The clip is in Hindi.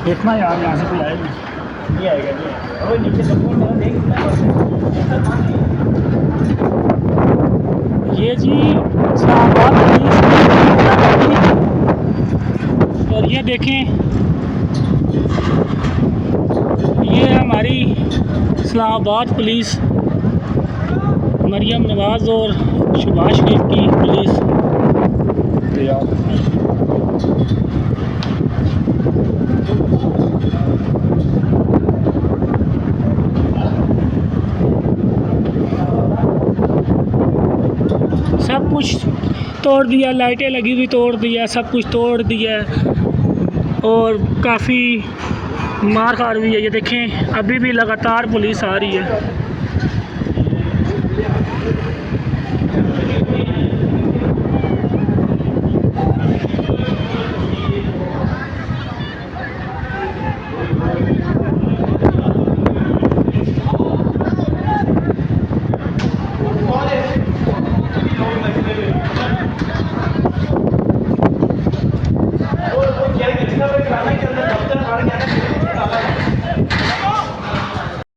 देखना यार, यहाँ से कोई आएगा नहीं आएगा नहीं। और नीचे ये जी इस्लामाबाद पुलिस की, और ये देखें ये हमारी इस्लामाबाद पुलिस, मरियम नवाज़ और शहबाज शरीफ की पुलिस। सब कुछ तोड़ दिया, लाइटें लगी हुई तोड़ दिया, सब कुछ तोड़ दिया, और काफ़ी मार खा रही है। ये देखें अभी भी लगातार पुलिस आ रही है।